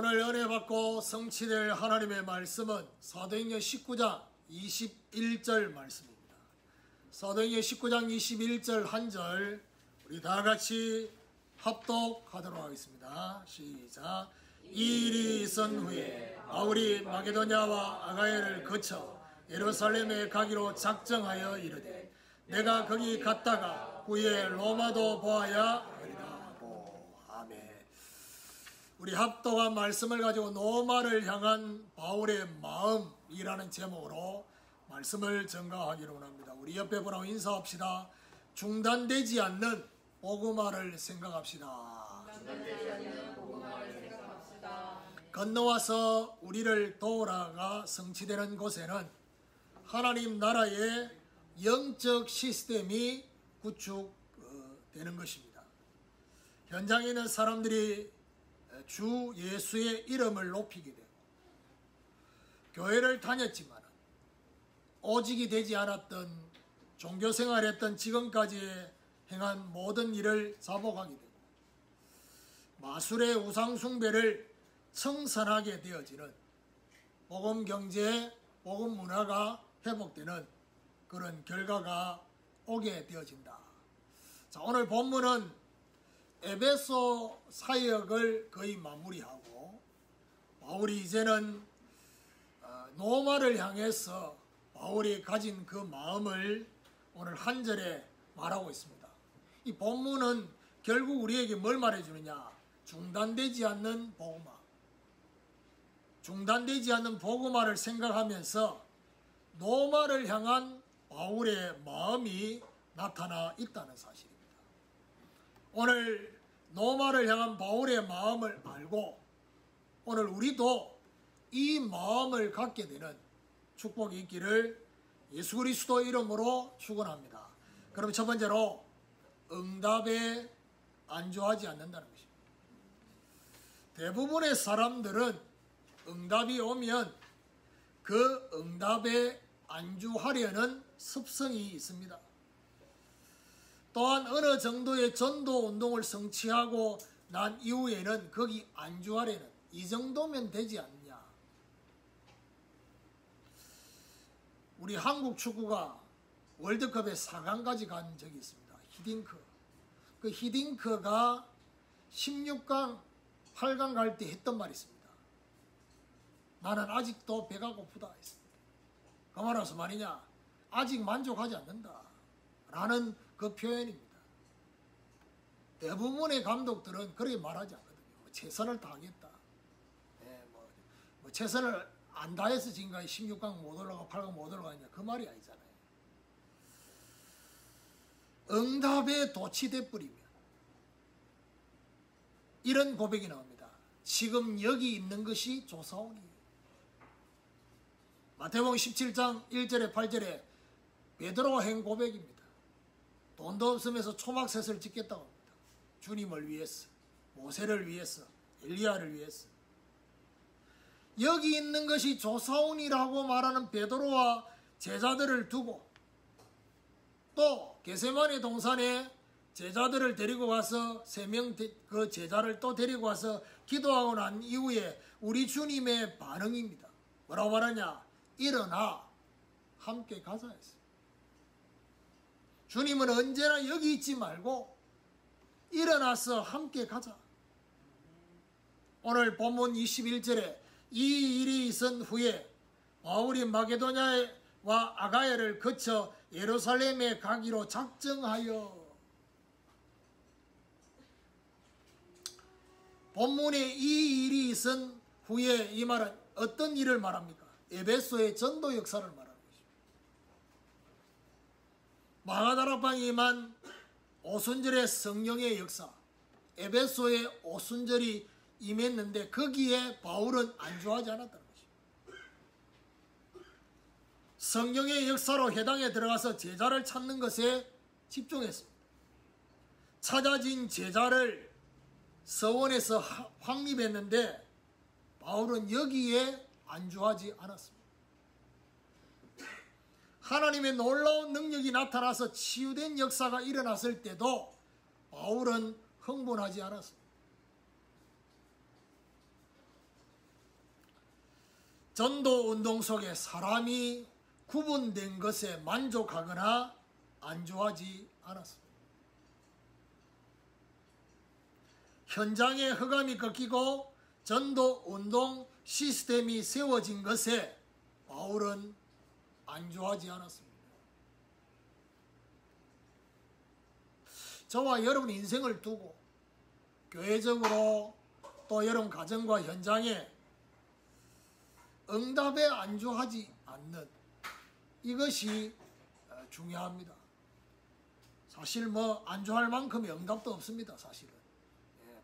오늘 은혜 받고 성취될 하나님의 말씀은 사도행전 19장 21절 말씀입니다. 사도행전 19장 21절 한 절 우리 다 같이 합독하도록 하겠습니다. 시작. 이 일이 있은 후에 바울이 마게도냐와 아가야를 거쳐 예루살렘에 가기로 작정하여 이르되 내가 거기 갔다가 후에 로마도 보아야 하리라. 아멘. 우리 합독한 말씀을 가지고 로마를 향한 바울의 마음이라는 제목으로 말씀을 전가하기로 원합니다. 우리 옆에 분하고 인사합시다. 중단되지 않는 복음화를 생각합시다. 건너와서 우리를 돌아가 성취되는 곳에는 하나님 나라의 영적 시스템이 구축되는 것입니다. 현장에 있는 사람들이 주 예수의 이름을 높이게 되고 교회를 다녔지만 오직이 되지 않았던 종교생활했던 지금까지 행한 모든 일을 자복하게 되고 마술의 우상숭배를 청산하게 되어지는 복음경제, 복음문화가 회복되는 그런 결과가 오게 되어진다. 자, 오늘 본문은 에베소 사역을 거의 마무리하고 바울이 이제는 로마를 향해서 바울이 가진 그 마음을 오늘 한 절에 말하고 있습니다. 이 본문은 결국 우리에게 뭘 말해주느냐? 중단되지 않는 복음화. 중단되지 않는 복음화를 생각하면서 로마를 향한 바울의 마음이 나타나 있다는 사실입니다. 오늘 로마를 향한 바울의 마음을 알고 오늘 우리도 이 마음을 갖게 되는 축복이 있기를 예수 그리스도 이름으로 축원합니다. 그럼 첫 번째로 응답에 안주하지 않는다는 것입니다. 대부분의 사람들은 응답이 오면 그 응답에 안주하려는 습성이 있습니다. 또한 어느 정도의 전도 운동을 성취하고 난 이후에는 거기 안주하려는 이 정도면 되지 않느냐. 우리 한국 축구가 월드컵에 4강까지 간 적이 있습니다. 히딩크. 그 히딩크가 16강, 8강 갈 때 했던 말이 있습니다. 나는 아직도 배가 고프다 했습니다. 그 말은 무슨 말이냐? 아직 만족하지 않는다. 라는 그 표현입니다. 대부분의 감독들은 그렇게 말하지 않거든요. 최선을 다하겠다. 최선을 안 다해서 지금까지 16강 못 올라가 8강 못 올라가냐 그 말이 아니잖아요. 응답에 도취돼 버리면 이런 고백이 나옵니다. 지금 여기 있는 것이 조사원이에요. 마태복음 17장 1절에 8절에 베드로가 한 고백입니다. 돈도 없으면서 초막셋을 짓겠다고 합니다. 주님을 위해서, 모세를 위해서, 엘리야를 위해서. 여기 있는 것이 조사원이라고 말하는 베드로와 제자들을 두고 또 게세마네 동산에 제자들을 데리고 가서 3명 그 제자를 또 데리고 가서 기도하고 난 이후에 우리 주님의 반응입니다. 뭐라고 말하냐? 일어나 함께 가자 했어요. 주님은 언제나 여기 있지 말고 일어나서 함께 가자. 오늘 본문 21절에 이 일이 있은 후에 바울이 마게도냐와 아가야를 거쳐 예루살렘에 가기로 작정하여. 본문에 이 일이 있은 후에 이 말은 어떤 일을 말합니까? 에베소의 전도 역사를 말합니다. 마가다락방에 임한 오순절의 성령의 역사, 에베소의 오순절이 임했는데 거기에 바울은 안주하지 않았다는 것입니다. 성령의 역사로 회당에 들어가서 제자를 찾는 것에 집중했습니다. 찾아진 제자를 서원에서 확립했는데 바울은 여기에 안주하지 않았습니다. 하나님의 놀라운 능력이 나타나서 치유된 역사가 일어났을 때도 바울은 흥분하지 않았습니다. 전도 운동 속에 사람이 구분된 것에 만족하거나 안주하지 않았습니다. 현장의 흑암이 꺾이고 전도 운동 시스템이 세워진 것에 바울은 안주하지 않았습니다. 저와 여러분 인생을 두고 교회적으로 또 여러분 가정과 현장에 응답에 안주하지 않는 이것이 중요합니다. 사실 뭐 안주할 만큼의 응답도 없습니다. 사실은.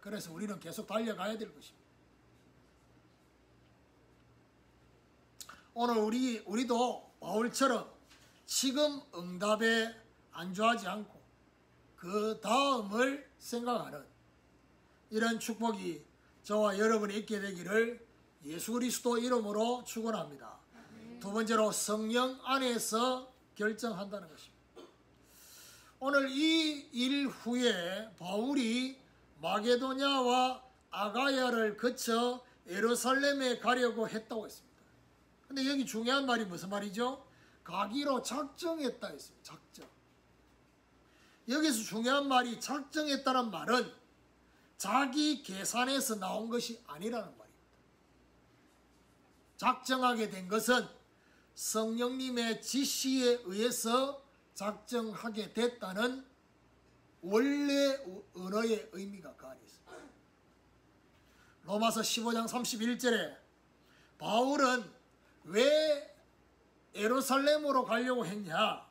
그래서 우리는 계속 달려가야 될 것입니다. 오늘 우리도 바울처럼 지금 응답에 안주하지 않고 그 다음을 생각하는 이런 축복이 저와 여러분이 있게 되기를 예수 그리스도 이름으로 축원합니다. 두 번째로 성령 안에서 결정한다는 것입니다. 오늘 이 일 후에 바울이 마게도냐와 아가야를 거쳐 예루살렘에 가려고 했다고 했습니다. 근데 여기 중요한 말이 무슨 말이죠? 가기로 작정했다 했습니다. 작정. 여기서 중요한 말이 작정했다는 말은 자기 계산에서 나온 것이 아니라는 말입니다. 작정하게 된 것은 성령님의 지시에 의해서 작정하게 됐다는 원래 언어의 의미가 그 안에 있습니다. 로마서 15장 31절에 바울은 왜 예루살렘으로 가려고 했냐?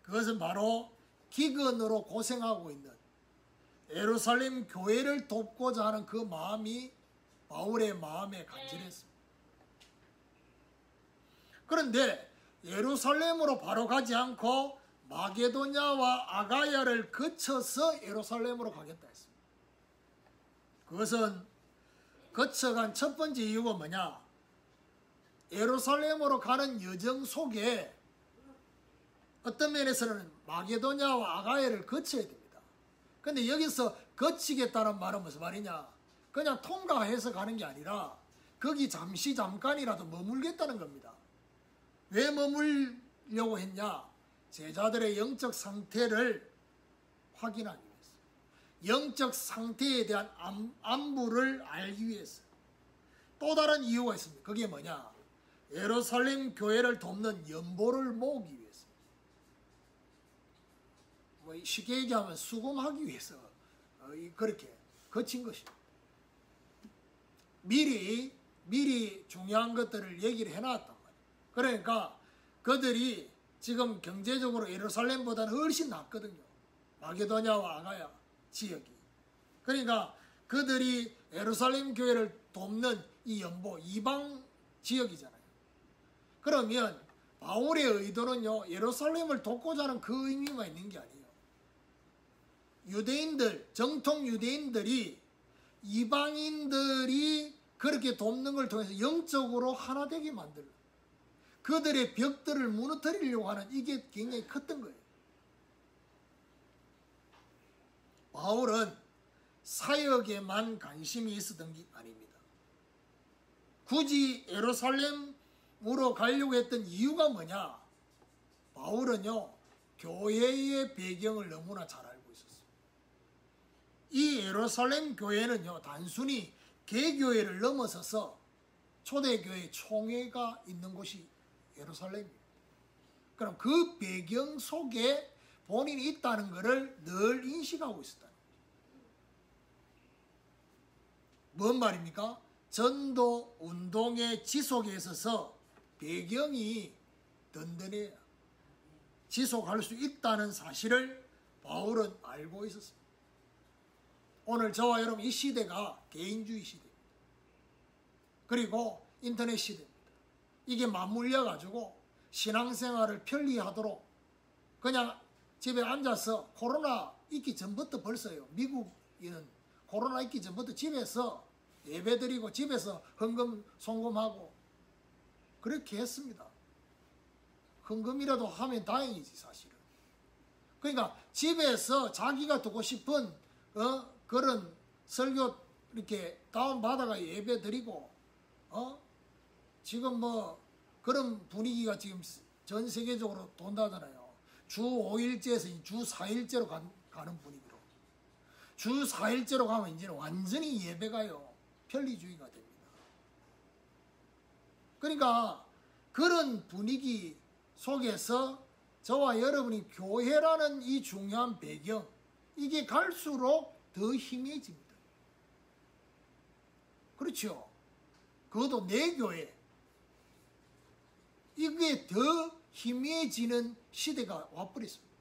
그것은 바로 기근으로 고생하고 있는 예루살렘 교회를 돕고자 하는 그 마음이 바울의 마음에 간절했습니다. 그런데 예루살렘으로 바로 가지 않고 마게도냐와 아가야를 거쳐서 예루살렘으로 가겠다 했습니다. 그것은 거쳐간 첫 번째 이유가 뭐냐? 예루살렘으로 가는 여정 속에 어떤 면에서는 마게도냐와 아가야를 거쳐야 됩니다. 근데 여기서 거치겠다는 말은 무슨 말이냐? 그냥 통과해서 가는 게 아니라 거기 잠깐이라도 머물겠다는 겁니다. 왜 머물려고 했냐? 제자들의 영적 상태를 확인하기 위해서. 영적 상태에 대한 안부를 알기 위해서. 또 다른 이유가 있습니다. 그게 뭐냐? 예루살렘 교회를 돕는 연보를 모으기 위해서. 뭐 쉽게 얘기하면 수금하기 위해서 그렇게 거친 것입니다. 미리 중요한 것들을 얘기를 해놨단 말이에요. 그러니까 그들이 지금 경제적으로 예루살렘보다는 훨씬 낫거든요. 마게도냐와 아가야 지역이. 그러니까 그들이 예루살렘 교회를 돕는 이 연보 이방 지역이잖아요. 그러면 바울의 의도는요, 예루살렘을 돕고자 하는 그 의미만 있는 게 아니에요. 유대인들, 정통 유대인들이 이방인들이 그렇게 돕는 걸 통해서 영적으로 하나 되게 만들고 그들의 벽들을 무너뜨리려고 하는 이게 굉장히 컸던 거예요. 바울은 사역에만 관심이 있었던 게 아닙니다. 굳이 예루살렘으로 가려고 했던 이유가 뭐냐? 바울은요, 교회의 배경을 너무나 잘 알고 있었어요. 이 예루살렘 교회는요, 단순히 개교회를 넘어서서 초대교회 총회가 있는 곳이 예루살렘입니다. 그럼 그 배경 속에 본인이 있다는 것을 늘 인식하고 있었다는 거죠. 뭔 말입니까? 전도 운동의 지속에 있어서 배경이 든든해야 지속할 수 있다는 사실을 바울은 알고 있었습니다. 오늘 저와 여러분 이 시대가 개인주의 시대입니다. 그리고 인터넷 시대입니다. 이게 맞물려 가지고 신앙생활을 편리하도록 그냥 집에 앉아서 코로나 있기 전부터 벌써요. 미국인은 코로나 있기 전부터 집에서 예배드리고 집에서 헌금 송금하고 그렇게 했습니다. 헌금이라도 하면 다행이지 사실은. 그러니까 집에서 자기가 듣고 싶은 그런 설교 이렇게 다운받아가 예배드리고 지금 뭐 그런 분위기가 지금 전 세계적으로 돈다잖아요. 주 5일제에서 주 4일제로 가는 분위기로. 주 4일제로 가면 이제는 완전히 예배가요. 편리주의가 됩니다. 그러니까 그런 분위기 속에서 저와 여러분이 교회라는 이 중요한 배경, 이게 갈수록 더 희미해집니다. 그렇죠. 그것도 내 교회. 이게 더 희미해지는 시대가 와버렸습니다.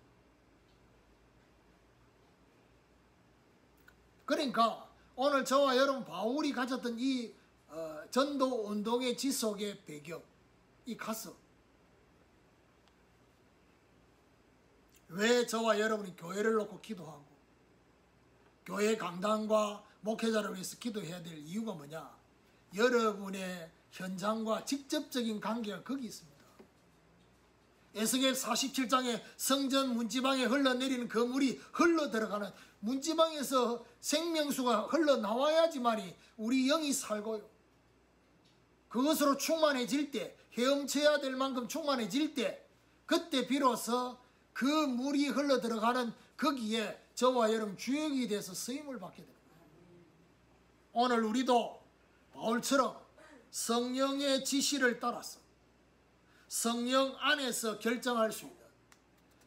그러니까 오늘 저와 여러분 바울이 가졌던 이 전도 운동의 지속의 배경, 이 가슴. 왜 저와 여러분이 교회를 놓고 기도하고 교회 강단과 목회자를 위해서 기도해야 될 이유가 뭐냐? 여러분의 현장과 직접적인 관계가 거기 있습니다. 에스겔 47장에 성전 문지방에 흘러내리는 그 물이 흘러들어가는, 문지방에서 생명수가 흘러나와야지만이 우리 영이 살고요. 그것으로 충만해질 때, 헤엄쳐야 될 만큼 충만해질 때, 그때 비로소 그 물이 흘러들어가는 거기에 저와 여러분 주역이 돼서 쓰임을 받게 됩니다. 오늘 우리도 바울처럼 성령의 지시를 따라서 성령 안에서 결정할 수 있는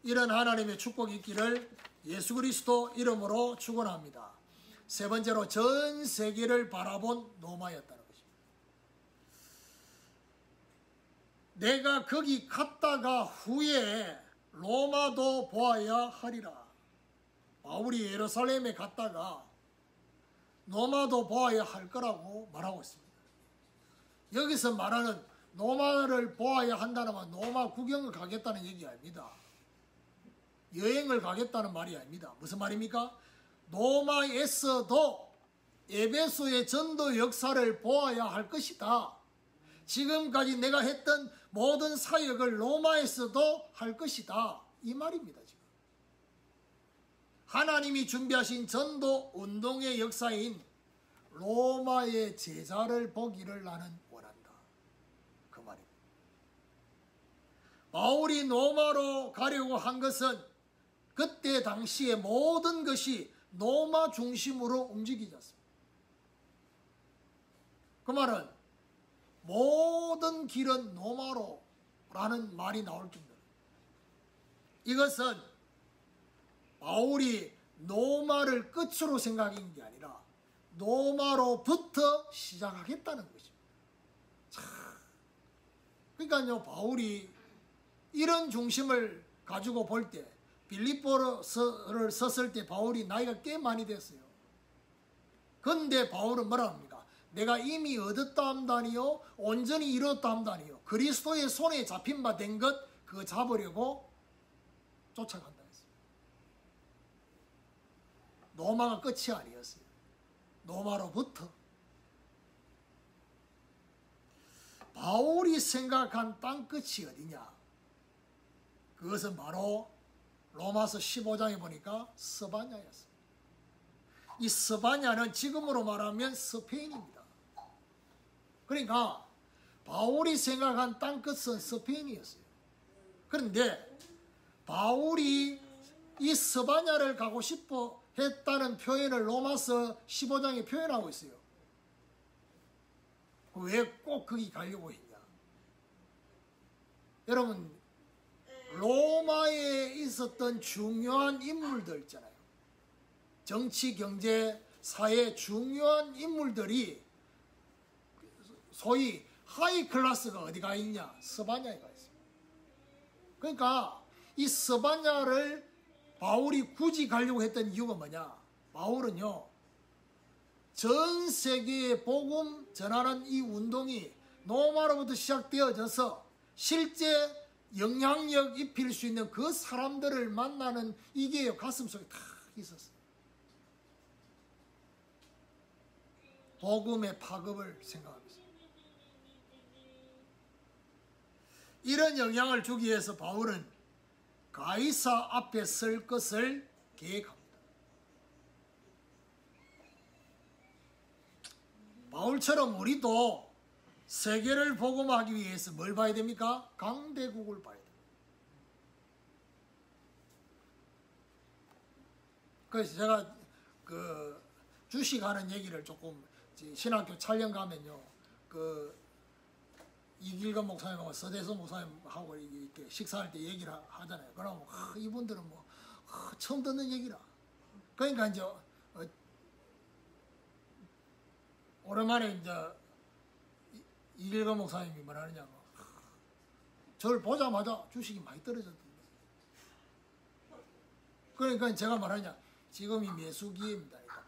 이런 하나님의 축복이 있기를 예수 그리스도 이름으로 축원합니다. 세 번째로 전 세계를 바라본 노마였다는 것입니다. 내가 거기 갔다가 후에 로마도 보아야 하리라. 바울이 예루살렘에 갔다가 로마도 보아야 할 거라고 말하고 있습니다. 여기서 말하는 로마를 보아야 한다는 건 로마 구경을 가겠다는 얘기 아닙니다. 여행을 가겠다는 말이 아닙니다. 무슨 말입니까? 로마에서도 에베소의 전도 역사를 보아야 할 것이다. 지금까지 내가 했던 모든 사역을 로마에서도 할 것이다. 이 말입니다. 지금 하나님이 준비하신 전도 운동의 역사인 로마의 제자를 보기를 나는 원한다. 그 말입니다. 바울이 로마로 가려고 한 것은 그때 당시에 모든 것이 로마 중심으로 움직이지 않습니다. 그 말은 모든 길은 로마로 라는 말이 나올 정도로, 이것은 바울이 로마를 끝으로 생각한 게 아니라 로마로부터 시작하겠다는 것입니다. 참. 그러니까요, 바울이 이런 중심을 가지고 볼 때, 빌립보를 썼을 때 바울이 나이가 꽤 많이 됐어요. 그런데 바울은 뭐라 합니까? 내가 이미 얻었다 함다니요, 온전히 이루었다 함다니요, 그리스도의 손에 잡힌 바 된 것 그거 잡으려고 쫓아간다 했습니다. 로마가 끝이 아니었어요. 로마로부터. 바울이 생각한 땅끝이 어디냐? 그것은 바로 로마서 15장에 보니까 스바냐였습니다. 이 스바냐는 지금으로 말하면 스페인입니다. 그러니까 바울이 생각한 땅끝은 스페인이었어요. 그런데 바울이 이 스바냐를 가고 싶어 했다는 표현을 로마서 15장에 표현하고 있어요. 왜 꼭 거기 가려고 했냐? 여러분, 로마에 있었던 중요한 인물들 있잖아요. 정치, 경제, 사회 중요한 인물들이 소위 하이 클래스가 어디가 있냐? 스바냐에 가 있습니다. 그러니까 이 스바냐를 바울이 굳이 가려고 했던 이유가 뭐냐? 바울은요, 전 세계에 복음 전하는 이 운동이 로마로부터 시작되어져서 실제 영향력 입힐 수 있는 그 사람들을 만나는 이게 가슴속에 다 있었어요. 복음의 파급을 생각하면서 이런 영향을 주기 위해서 바울은 가이사 앞에 설 것을 계획합니다. 바울처럼 우리도 세계를 복음하기 위해서 뭘 봐야 됩니까? 강대국을 봐야 됩니다. 그래서 제가 그 주식하는 얘기를 조금 신학교 촬영 가면요, 그 이길건 목사님하고 서대성 목사님하고 이렇게 식사할 때 얘기를 하잖아요. 그러면 이분들은 뭐 처음 듣는 얘기라. 그러니까 이제 오랜만에 이제 이길건 목사님이 뭐라 하느냐고, 저를 보자마자 주식이 많이 떨어졌던데. 그러니까 제가 말하냐, 지금이 매수기입니다. 그러니까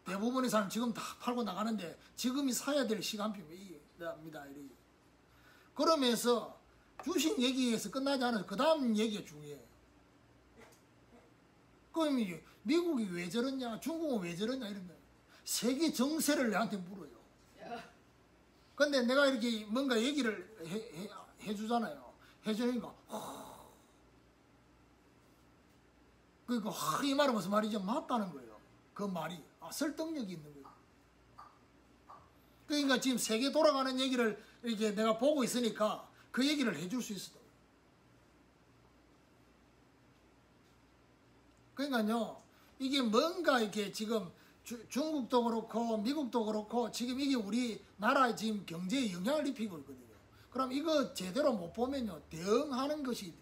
대부분의 사람 지금 다 팔고 나가는데 지금이 사야 될 시간표입니다. 그러면서 주식 얘기에서 끝나지 않아서 그 다음 얘기가 중요해요. 그럼 미국이 왜 저러냐, 중국은 왜 저러냐 이런 거예요. 세계 정세를 내한테 물어요. 근데 내가 이렇게 뭔가 얘기를 해주잖아요. 해주니까 그러니까 이 말은 무슨 말이죠? 맞다는 거예요. 그 말이 설득력이 있는 거예요. 그러니까 지금 세계 돌아가는 얘기를 이렇게 내가 보고 있으니까 그 얘기를 해줄 수 있어. 그러니까요, 이게 뭔가 이렇게 지금 중국도 그렇고 미국도 그렇고 지금 이게 우리나라의 지금 경제에 영향을 입히고 있거든요. 그럼 이거 제대로 못 보면요, 대응하는 것이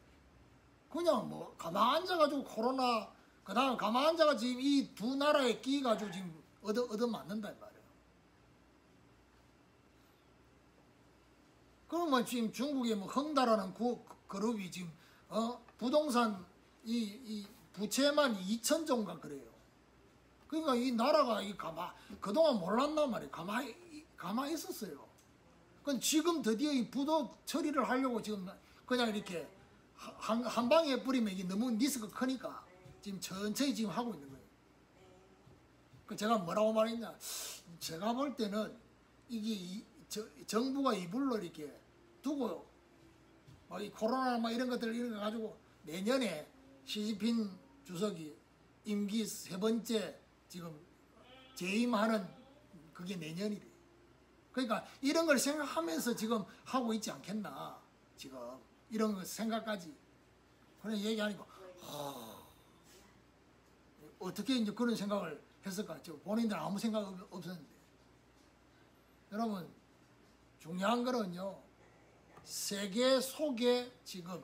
그냥 뭐 가만 앉아가지고 코로나, 그 다음 가만 앉아가 지금 이 두 나라에 끼가지고 지금 얻어맞는단 말이에요. 그러면 지금 중국의 뭐 흥다라는 그룹이 지금 부동산 이 부채만 2,000조인가 그래요. 그러니까 이 나라가 그동안 몰랐단 말이에요. 가만히 있었어요. 그건 지금 드디어 이 부도 처리를 하려고 지금 그냥 이렇게 한 방에 뿌리면 이게 너무 리스크가 크니까 지금 천천히 지금 하고 있는 거예요. 제가 뭐라고 말했냐, 제가 볼 때는 이게 정부가 이불로 이렇게 두고 막 이 코로나 막 이런 것들 이런 거 가지고 내년에 시진핑 주석이 임기 3번째 지금 재임하는 그게 내년이래. 그러니까 이런 걸 생각하면서 지금 하고 있지 않겠나, 지금 이런 거 생각까지. 그런 얘기하니까 어떻게 이제 그런 생각을 했을까? 본인들 아무 생각 없었는데. 여러분, 중요한 거는요, 세계 속에 지금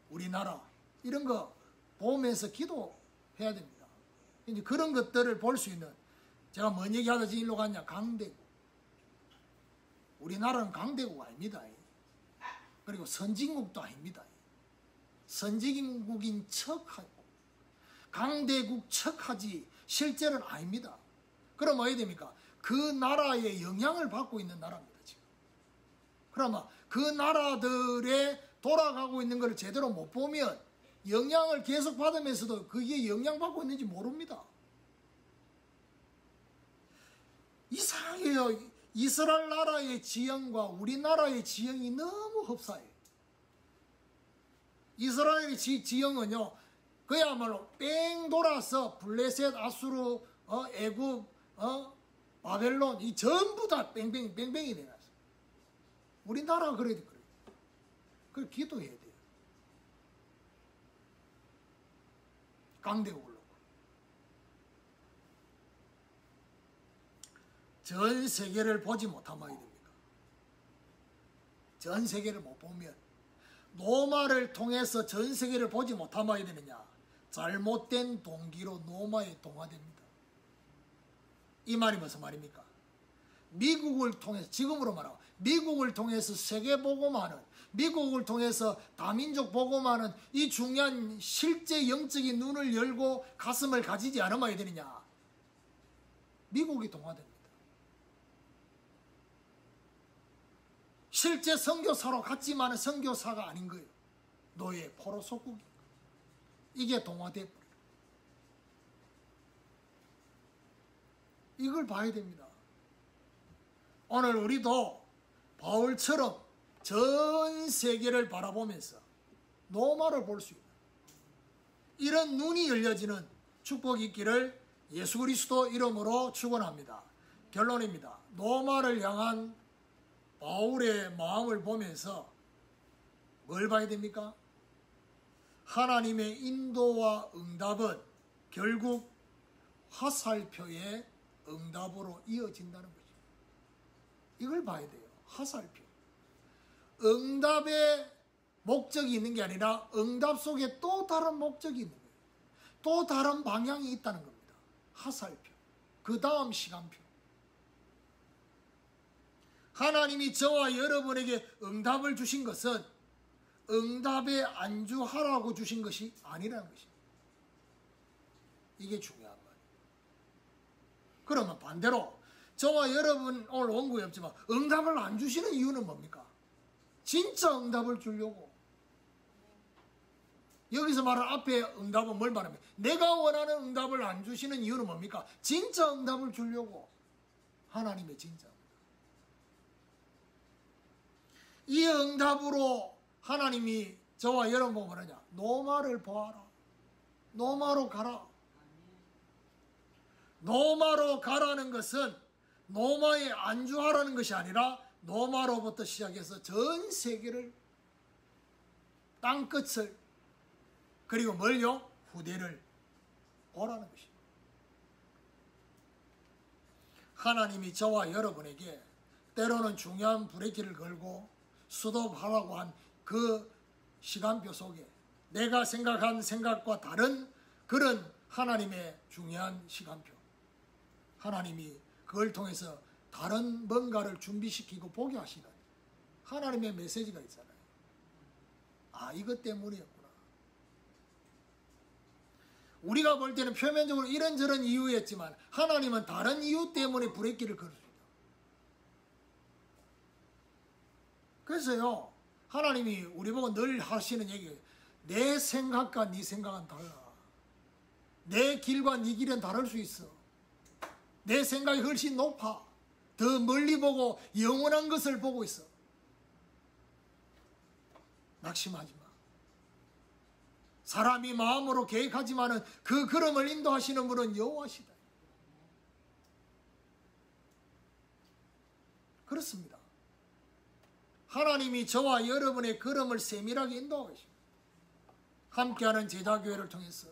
우리나라 이런 거 보면서 기도해야 됩니다. 이제 그런 것들을 볼 수 있는, 제가 뭔 얘기하다 지금 일로 갔냐, 강대국. 우리나라는 강대국 아닙니다. 그리고 선진국도 아닙니다. 선진국인 척하고 강대국 척하지 실제는 아닙니다. 그럼 뭐 해야 됩니까? 그 나라의 영향을 받고 있는 나라입니다, 지금. 그러면 그 나라들의 돌아가고 있는 걸 제대로 못 보면 영향을 계속 받으면서도 그게 영향받고 있는지 모릅니다. 이상해요. 이스라엘 나라의 지형과 우리나라의 지형이 너무 흡사해요. 이스라엘의 지형은요, 그야말로 뺑 돌아서 블레셋, 아수르, 애굽, 바벨론 이 전부 다 뺑뺑이 내놨어요. 우리나라가 그래도 그래요. 그걸 기도해야 돼요. 강대국을 놓고. 전 세계를 보지 못하면 어떻게 됩니까? 전 세계를 못 보면, 노마를 통해서 전 세계를 보지 못하면 어떻게 되느냐? 잘못된 동기로 노마에 동화됩니다. 이 말이 무슨 말입니까? 미국을 통해서, 지금으로 말하면 미국을 통해서 세계 복음하는, 미국을 통해서 다민족 복음하는 이 중요한 실제 영적인 눈을 열고 가슴을 가지지 않으면 어떻게 되느냐? 미국이 동화됩니다. 실제 선교사로 갔지만 선교사가 아닌 거예요. 노예, 포로 속국이. 이게 동화돼 버려요. 이걸 봐야 됩니다. 오늘 우리도 바울처럼 전 세계를 바라보면서 노마를 볼 수 있는 이런 눈이 열려지는 축복이 있기를 예수 그리스도 이름으로 축원합니다. 결론입니다. 노마를 향한 바울의 마음을 보면서 뭘 봐야 됩니까? 하나님의 인도와 응답은 결국 화살표의 응답으로 이어진다는 거죠. 이걸 봐야 돼요. 화살표. 응답의 목적이 있는 게 아니라 응답 속에 또 다른 목적이 있는 거예요. 또 다른 방향이 있다는 겁니다. 화살표. 그 다음 시간표. 하나님이 저와 여러분에게 응답을 주신 것은 응답에 안주하라고 주신 것이 아니라는 것입니다. 이게 중요한 거예요. 그러면 반대로 저와 여러분 오늘 원고에 없지만 응답을 안 주시는 이유는 뭡니까? 진짜 응답을 주려고. 여기서 말한 앞에 응답은 뭘 말합니까? 내가 원하는 응답을 안 주시는 이유는 뭡니까? 진짜 응답을 주려고. 하나님의 진짜 응답. 이 응답으로 하나님이 저와 여러분 보고 뭐라냐? 노마를 보아라. 노마로 가라. 노마로 가라는 것은 노마에 안주하라는 것이 아니라 노마로부터 시작해서 전 세계를, 땅끝을, 그리고 멀요? 후대를 보라는 것입니다. 하나님이 저와 여러분에게 때로는 중요한 브레이크를 걸고 스톱하라고 한 그 시간표 속에 내가 생각한 생각과 다른 그런 하나님의 중요한 시간표, 하나님이 그걸 통해서 다른 뭔가를 준비시키고 보게 하시는 하나님의 메시지가 있잖아요. 아, 이것 때문이었구나. 우리가 볼 때는 표면적으로 이런저런 이유였지만 하나님은 다른 이유 때문에 브레이크를 걸습니다. 그래서요, 하나님이 우리 보고 늘 하시는 얘기예요. 내 생각과 네 생각은 달라. 내 길과 네 길은 다를 수 있어. 내 생각이 훨씬 높아. 더 멀리 보고 영원한 것을 보고 있어. 낙심하지 마. 사람이 마음으로 계획하지만은 그 걸음을 인도하시는 분은 여호와시다. 그렇습니다. 하나님이 저와 여러분의 걸음을 세밀하게 인도하고 계십니다. 함께하는 제자교회를 통해서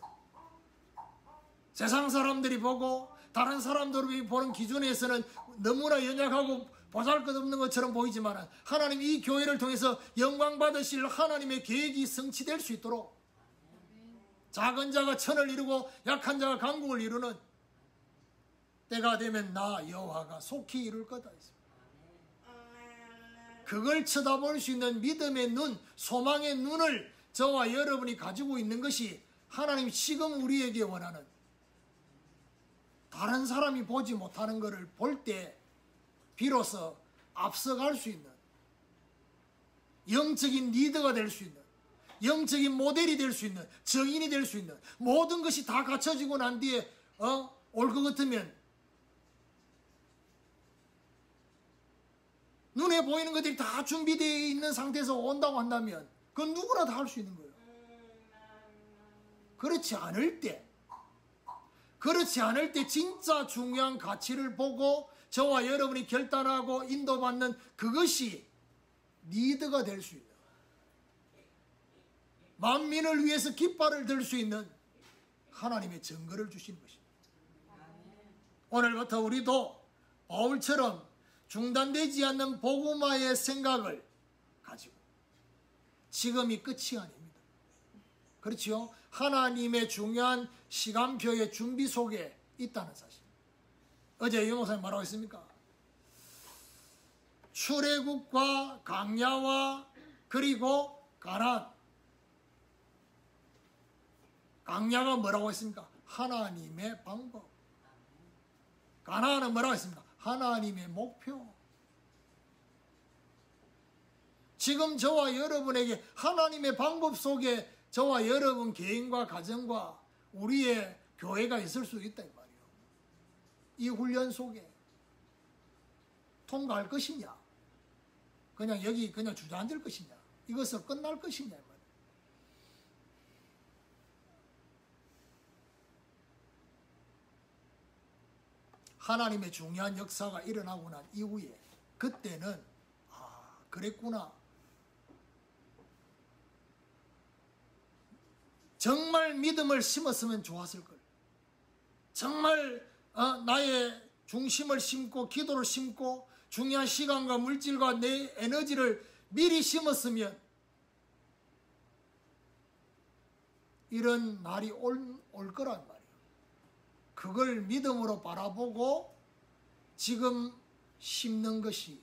세상 사람들이 보고 다른 사람들이 보는 기준에서는 너무나 연약하고 보잘것없는 것처럼 보이지만 하나님 이 교회를 통해서 영광 받으실 하나님의 계획이 성취될 수 있도록 작은 자가 천을 이루고 약한 자가 강국을 이루는 때가 되면 나 여호와가 속히 이룰 거다 했습니다. 그걸 쳐다볼 수 있는 믿음의 눈, 소망의 눈을 저와 여러분이 가지고 있는 것이 하나님이 지금 우리에게 원하는, 다른 사람이 보지 못하는 것을 볼 때 비로소 앞서갈 수 있는 영적인 리더가 될 수 있는, 영적인 모델이 될 수 있는, 정인이 될 수 있는 모든 것이 다 갖춰지고 난 뒤에 올 것 같으면 눈에 보이는 것들이 다 준비되어 있는 상태에서 온다고 한다면 그건 누구나 다 할 수 있는 거예요. 그렇지 않을 때 진짜 중요한 가치를 보고 저와 여러분이 결단하고 인도받는 그것이 리더가 될 수 있는, 만민을 위해서 깃발을 들 수 있는 하나님의 증거를 주시는 것입니다. 오늘부터 우리도 바울처럼 중단되지 않는 복음화의 생각을 가지고 지금이 끝이 아닙니다. 그렇지요? 하나님의 중요한 시간표의 준비 속에 있다는 사실. 어제 유목사님 뭐라고 했습니까? 출애굽과 광야와 그리고 가나안. 광야가 뭐라고 했습니까? 하나님의 방법. 가나안은 뭐라고 했습니까? 하나님의 목표. 지금 저와 여러분에게 하나님의 방법 속에 저와 여러분 개인과 가정과 우리의 교회가 있을 수 있다 이 말이에요. 이 훈련 속에 통과할 것이냐, 그냥 여기 그냥 주저앉을 것이냐, 이것을 끝날 것이냐 이 말이에요. 하나님의 중요한 역사가 일어나고 난 이후에 그때는 그랬구나. 정말 믿음을 심었으면 좋았을 걸. 정말 나의 중심을 심고 기도를 심고 중요한 시간과 물질과 내 에너지를 미리 심었으면 이런 날이 올 거란 말이에요. 그걸 믿음으로 바라보고 지금 심는 것이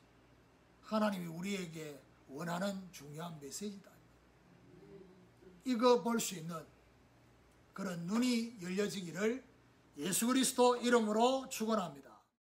하나님이 우리에게 원하는 중요한 메시지다. 이거 볼 수 있는 그런 눈이 열려지기를 예수 그리스도 이름으로 축원합니다.